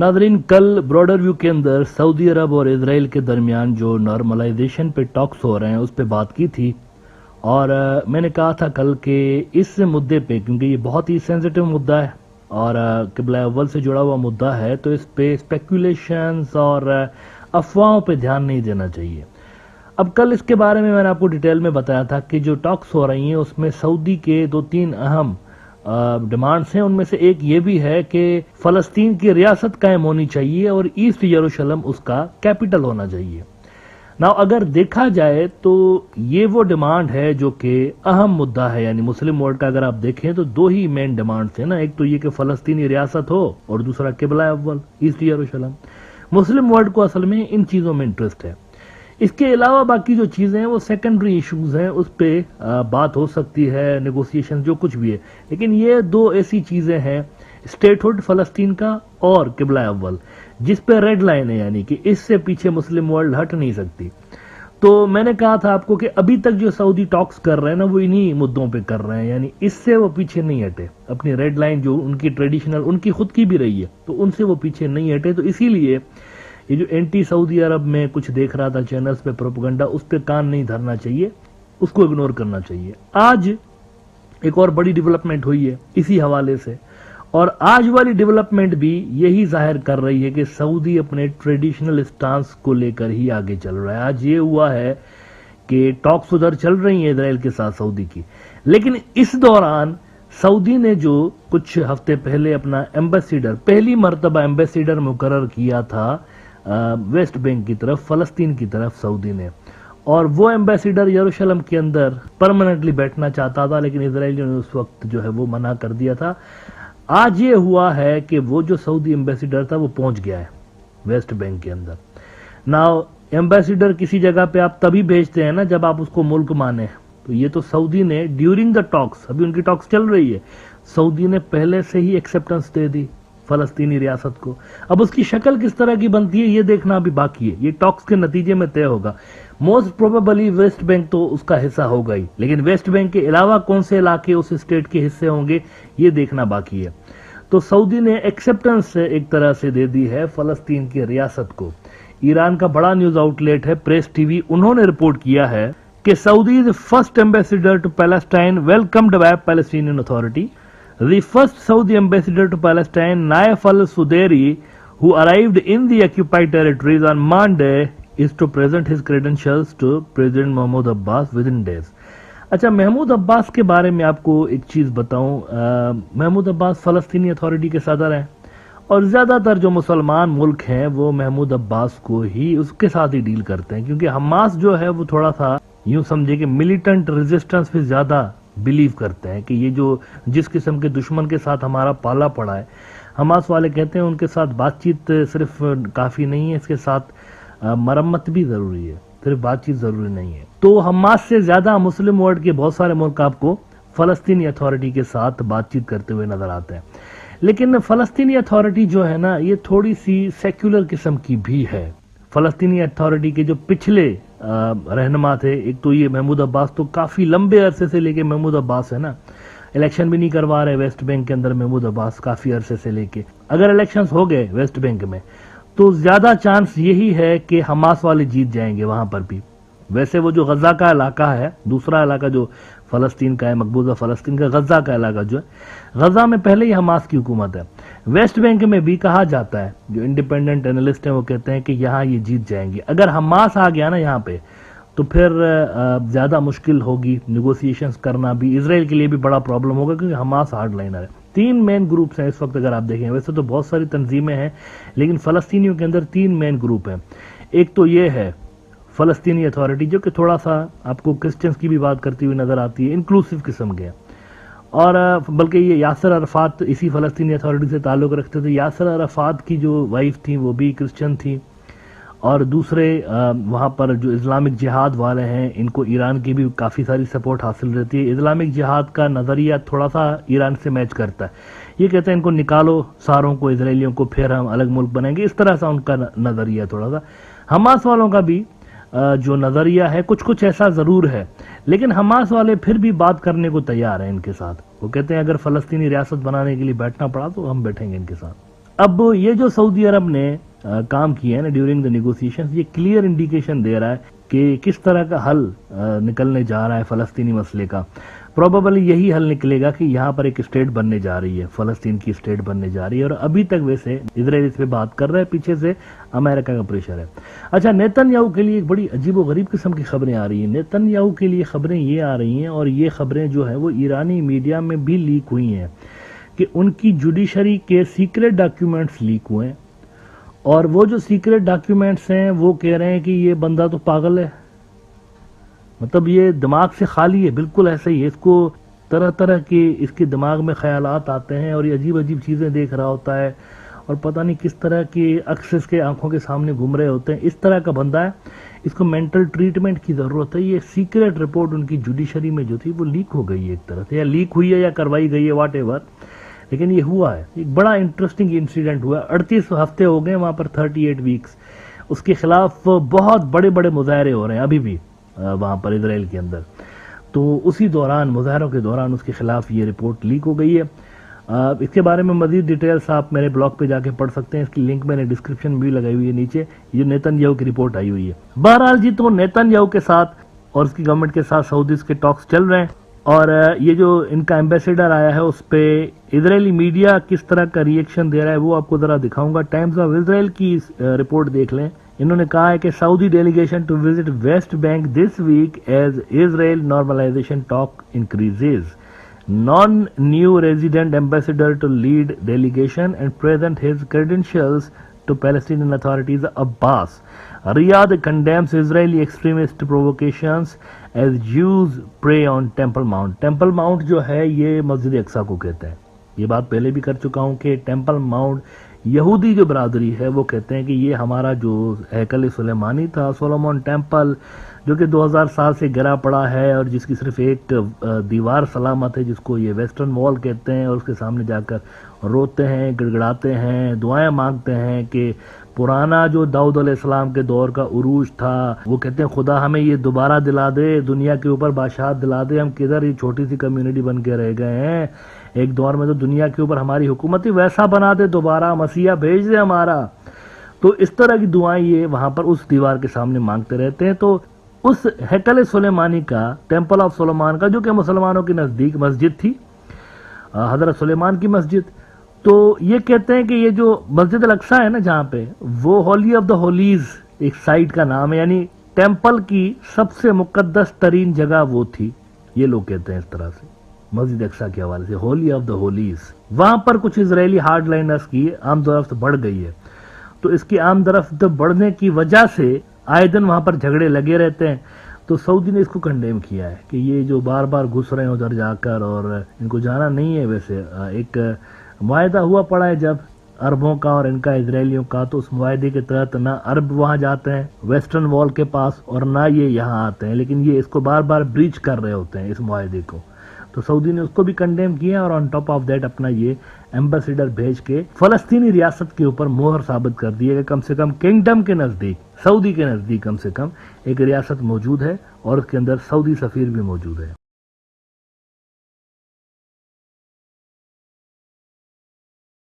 Nadreen, कल broader view के अंदर सऊदी अरब और इजराइल के दरमियान जो नॉर्मलाइजेशन पे टॉक्स हो रहे हैं उस पे बात की थी। और मैंने कहा था कल के इस मुद्दे पे, क्योंकि ये बहुत ही सेंसिटिव मुद्दा है और क़िबला अव्वल से जुड़ा हुआ मुद्दा है, तो इस पे स्पेकुलेशंस और अफवाहों पे ध्यान नहीं देना चाहिए। अब कल इसके बारे में मैंने आपको डिटेल में बताया था कि जो टॉक्स हो रही हैं उसमें सऊदी के 2-3 अहम डिमांड्स हैं। उनमें से एक ये भी है कि फलस्तीन की रियासत कायम होनी चाहिए और ईस्ट यरूशलेम उसका कैपिटल होना चाहिए। नाउ अगर देखा जाए तो ये वो डिमांड है जो कि अहम मुद्दा है, यानी मुस्लिम वर्ल्ड का अगर आप देखें तो दो ही मेन डिमांड्स है ना, एक तो ये कि फलस्तीनी रियासत हो और दूसरा क़िबला अव्वल ईस्ट यरूशलेम। मुस्लिम वर्ल्ड को असल में इन चीजों में इंटरेस्ट है। इसके अलावा बाकी जो चीजें हैं वो सेकेंडरी इश्यूज हैं, उस पे बात हो सकती है, नेगोशिएशन जो कुछ भी है। लेकिन ये दो ऐसी चीजें हैं, स्टेटहुड फलस्तीन का और क़िबला अव्वल, जिस पे रेड लाइन है, यानी कि इससे पीछे मुस्लिम वर्ल्ड हट नहीं सकती। तो मैंने कहा था आपको कि अभी तक जो सऊदी टॉक्स कर रहे हैं ना, वो इन्हीं मुद्दों पे कर रहे हैं, यानी इससे वो पीछे नहीं हटे। अपनी रेड लाइन जो उनकी ट्रेडिशनल, उनकी खुद की भी रही है, तो उनसे वो पीछे नहीं हटे। तो इसीलिए ये जो एंटी सऊदी अरब में कुछ देख रहा था चैनल्स पे प्रोपेगेंडा, उस पे कान नहीं धरना चाहिए, उसको इग्नोर करना चाहिए। आज एक और बड़ी डेवलपमेंट हुई है इसी हवाले से, और आज वाली डेवलपमेंट भी यही जाहिर कर रही है कि सऊदी अपने ट्रेडिशनल स्टांस को लेकर ही आगे चल रहा है। आज ये हुआ है कि टॉक्स उधर चल रही है इजराइल के साथ सऊदी की, लेकिन इस दौरान सऊदी ने जो कुछ हफ्ते पहले अपना एम्बेसडर, पहली मर्तबा एम्बेसडर मुकर्रर किया था वेस्ट बैंक की तरफ, फलस्तीन की तरफ सऊदी ने, और वो एम्बेसडर यरूशलेम के अंदर परमानेंटली बैठना चाहता था, लेकिन इजराइलियों ने उस वक्त जो है वो मना कर दिया था। आज ये हुआ है कि वो जो सऊदी एम्बेसडर था वो पहुंच गया है वेस्ट बैंक के अंदर। नाउ एम्बेसडर किसी जगह पे आप तभी भेजते हैं ना जब आप उसको मुल्क माने, तो ये तो सऊदी ने ड्यूरिंग द टॉक्स, अभी उनकी टॉक्स चल रही है, सऊदी ने पहले से ही एक्सेप्टेंस दे दी फलस्तीनी रियासत को। अब उसकी शक्ल किस तरह की बनती है ये देखना अभी बाकी है, ये टॉक्स के नतीजे में तय होगा। मोस्ट प्रोबेबली वेस्ट बैंक तो उसका हिस्सा होगा ही, लेकिन वेस्ट बैंक के अलावा कौन से इलाके उस स्टेट के हिस्से होंगे ये देखना बाकी है। तो सऊदी ने एक्सेप्टेंस एक तरह से दे दी है फलस्तीन की रियासत को। ईरान का बड़ा न्यूज आउटलेट है प्रेस टीवी, उन्होंने रिपोर्ट किया है कि Saudi first ambassador to Palestine welcomed by Palestinian authority. The first Saudi ambassador to Palestine, Naif al-Sudairi, who arrived in the occupied territories on Monday, is to present his credentials to President Mahmoud Abbas within days. अच्छा, महमूद अब्बास के बारे में आपको एक चीज बताऊं। Mahmood Abbas फलस्तीनी authority के सदर हैं, और ज्यादातर जो मुसलमान मुल्क हैं वो महमूद अब्बास को ही, उसके साथ ही डील करते हैं, क्योंकि हमास जो है वो थोड़ा सा यूं समझे कि मिलिटेंट रेजिस्टेंस पे ज्यादा बिलीव करते हैं कि ये जो जिस किस्म के दुश्मन के साथ हमारा पाला पड़ा है, हमास वाले कहते हैं उनके साथ बातचीत सिर्फ काफी नहीं है, इसके साथ मरम्मत भी जरूरी है, सिर्फ बातचीत जरूरी नहीं है। तो हमास से ज्यादा मुस्लिम वर्ल्ड के बहुत सारे मुल्क आपको फलस्तीनी अथॉरिटी के साथ बातचीत करते हुए नजर आते हैं। लेकिन फलस्तीनी अथॉरिटी जो है ना, ये थोड़ी सी सेक्युलर किस्म की भी है। फलस्तीनी अथॉरिटी के जो पिछले रहनुमा थे, एक तो ये महमूद अब्बास, तो काफी लंबे अरसे से लेके महमूद अब्बास है ना, इलेक्शन भी नहीं करवा रहे वेस्ट बैंक के अंदर महमूद अब्बास काफी अरसे से लेके। अगर इलेक्शंस हो गए वेस्ट बैंक में तो ज्यादा चांस यही है कि हमास वाले जीत जाएंगे वहां पर भी। वैसे वो जो गजा का इलाका है, दूसरा इलाका जो फलस्तीन का है, मकबूजा फलस्तीन का गजा का इलाका जो है, गजा में पहले ही हमास की हुकूमत है। वेस्ट बैंक में भी कहा जाता है, जो इंडिपेंडेंट एनालिस्ट हैं वो कहते हैं कि यहाँ ये जीत जाएंगे। अगर हमास आ गया ना यहाँ पे तो फिर ज्यादा मुश्किल होगी निगोशिएशंस करना भी, इजराइल के लिए भी बड़ा प्रॉब्लम होगा, क्योंकि हमास हार्ड लाइनर है। 3 मेन ग्रुप्स हैं इस वक्त अगर आप देखें, वैसे तो बहुत सारी तंजीमें हैं, लेकिन फलस्तीनियों के अंदर 3 मेन ग्रुप हैं। एक तो ये है फलस्तीनी अथॉरिटी, जो कि थोड़ा सा आपको क्रिश्चियंस की भी बात करती हुई नजर आती है, इंक्लूसिव किस्म के, और बल्कि ये यासर अरफात इसी फलस्तीनी अथॉरिटी से ताल्लुक रखते थे। यासर अरफात की जो वाइफ थी वो भी क्रिश्चियन थी, और दूसरे वहाँ पर जो इस्लामिक जिहाद वाले हैं, इनको ईरान की भी काफ़ी सारी सपोर्ट हासिल रहती है। इस्लामिक जिहाद का नज़रिया थोड़ा सा ईरान से मैच करता है, ये कहते हैं इनको निकालो सारों को, इसराइलियों को, फिर हम अलग मुल्क बनेंगे, इस तरह सा उनका नज़रिया थोड़ा सा। हमास वालों का भी जो नजरिया है कुछ कुछ ऐसा जरूर है, लेकिन हमास वाले फिर भी बात करने को तैयार हैं इनके साथ। वो कहते हैं अगर फलस्तीनी रियासत बनाने के लिए बैठना पड़ा तो हम बैठेंगे इनके साथ। اب یہ جو سعودی عرب نے کام کیا ہے نا ڈیورنگ دا نیگوسیشن، یہ کلیئر انڈیکیشن دے رہا ہے کہ کس طرح کا حل نکلنے جا رہا ہے فلسطینی مسئلے کا. پروبیبلی یہی حل نکلے گا کہ یہاں پر ایک اسٹیٹ بننے جا رہی ہے، فلسطین کی اسٹیٹ بننے جا رہی ہے، اور ابھی تک ویسے اسرائیل اس پہ بات کر رہا ہے، پیچھے سے امریکہ کا پریشر ہے. اچھا، نیتن یاہو کے لیے ایک بڑی عجیب و غریب قسم کی خبریں آ رہی ہیں. نیتن یاہو کے لیے خبریں یہ آ رہی ہیں، اور یہ خبریں جو ہیں وہ ایرانی میڈیا میں بھی لیک ہوئی ہیں کہ ان کی جوڈیشری کے سیکریٹ ڈاکیومنٹس لیک ہوئے ہیں، اور وہ جو سیکریٹ ڈاکیومنٹس ہیں وہ کہہ رہے ہیں کہ یہ بندہ تو پاگل ہے، مطلب یہ دماغ سے خالی ہے، بالکل ایسا ہی ہے. اس کو طرح طرح کے اس کے دماغ میں خیالات آتے ہیں، اور یہ عجیب عجیب چیزیں دیکھ رہا ہوتا ہے، اور پتہ نہیں کس طرح کے عکس اس کے آنکھوں کے سامنے گھوم رہے ہوتے ہیں. اس طرح کا بندہ ہے، اس کو مینٹل ٹریٹمنٹ کی ضرورت ہے. یہ سیکریٹ رپورٹ ان کی جوڈیشری میں جو تھی وہ لیک ہو گئی ہے ایک طرح سے، یا لیک ہوئی ہے یا کروائی گئی ہے، واٹ ایور، لیکن یہ ہوا ہے. ایک بڑا انٹرسٹنگ انسیڈنٹ ہوا ہے. 38 ہفتے ہو گئے وہاں پر، 38 ویکس. اس کے خلاف بہت بڑے بڑے مظاہرے ہو رہے ہیں ابھی بھی وہاں پر اسرائیل کے اندر. تو اسی دوران، مظاہروں کے دوران، اس کے خلاف یہ رپورٹ لیک ہو گئی ہے. اس کے بارے میں مزید ڈیٹیلز آپ میرے بلاگ پہ جا کے پڑھ سکتے ہیں، اس کی لنک میں نے ڈسکرپشن میں بھی لگائی ہوئی ہے نیچے. یہ نیتن یاہو کی رپورٹ آئی ہوئی ہے. بہرحال جی، تو نیتن یاہو کے ساتھ اور اس کی گورنمنٹ کے ساتھ سعودیز کے ٹاکس چل رہے ہیں، اور یہ جو ان کا ایمبیسیڈر آیا ہے اس پہ اسرائیلی میڈیا کس طرح کا ری ایکشن دے رہا ہے وہ آپ کو ذرا دکھاؤں گا. ٹائمز آف اسرائیل کی رپورٹ دیکھ لیں. انہوں نے کہا ہے کہ Saudi delegation to visit West Bank this week as Israel normalisation talk increases. Non-new resident ambassador to lead delegation and present his credentials to Palestinian authorities. Abbas. Riyadh condemns Israeli extremist provocations as Jews pray on Temple Mount. Temple Mount جو ہے یہ مسجد اقصی کو کہتے ہیں. یہ بات پہلے بھی کر چکا ہوں کہ ٹیمپل ماؤنٹ یہودی جو برادری ہے وہ کہتے ہیں کہ یہ ہمارا جو ہیکل سلیمانی تھا، سولومون ٹیمپل، جو کہ 2000 سال سے گرا پڑا ہے اور جس کی صرف ایک دیوار سلامت ہے، جس کو یہ ویسٹرن وال کہتے ہیں، اور اس کے سامنے جا کر روتے ہیں، گڑ گڑاتے ہیں، دعائیں مانگتے ہیں کہ پرانا جو داؤد علیہ السلام کے دور کا عروج تھا، وہ کہتے ہیں خدا ہمیں یہ دوبارہ دلا دے، دنیا کے اوپر بادشاہت دلا دے، ہم کدھر یہ چھوٹی سی کمیونٹی بن کے رہ گئے ہیں، ایک دور میں تو دنیا کے اوپر ہماری حکومت ہی ویسا بنا دے، دوبارہ مسیحا بھیج دے ہمارا. تو اس طرح کی دعائیں یہ وہاں پر اس دیوار کے سامنے مانگتے رہتے ہیں. تو اس ہیکل سلیمانی کا، ٹیمپل آف سلیمان کا، جو کہ مسلمانوں کے نزدیک مسجد تھی، حضرت سلیمان کی مسجد، تو یہ کہتے ہیں کہ یہ جو مسجد الاقصی ہے نا جہاں پہ، وہ ہولی آف دا ہولیز ایک سائٹ کا نام ہے، یعنی ٹیمپل کی سب سے مقدس ترین جگہ وہ تھی. یہ لوگ کہتے ہیں اس طرح سے مسجد اقصی کے حوالے سے، ہولی آف دا ہولیز. وہاں پر کچھ اسرائیلی ہارڈ لائنرز کی عام درفت بڑھ گئی ہے. تو اس کی عام درفت بڑھنے کی وجہ سے آئے دن وہاں پر جھگڑے لگے رہتے ہیں. تو سعودی نے اس کو کنڈیم کیا ہے کہ یہ جو بار بار گھس رہے ہیں ادھر جا کر، اور ان کو جانا نہیں ہے. ویسے ایک معاہدہ ہوا پڑا ہے جب عربوں کا اور ان کا اسرائیلیوں کا، تو اس معاہدے کے تحت نہ عرب وہاں جاتے ہیں ویسٹرن وال کے پاس، اور نہ یہ یہاں آتے ہیں، لیکن یہ اس کو بار بار بریچ کر رہے ہوتے ہیں اس معاہدے کو. تو سعودی نے اس کو بھی کنڈیم کیا، اور آن ٹاپ آف دیٹ اپنا یہ ایمبیسیڈر بھیج کے فلسطینی ریاست کے اوپر مہر ثابت کر دی ہے کہ کم سے کم کنگڈم کے نزدیک، سعودی کے نزدیک کم سے کم ایک ریاست موجود ہے، اور اس کے اندر سعودی سفیر بھی موجود ہے.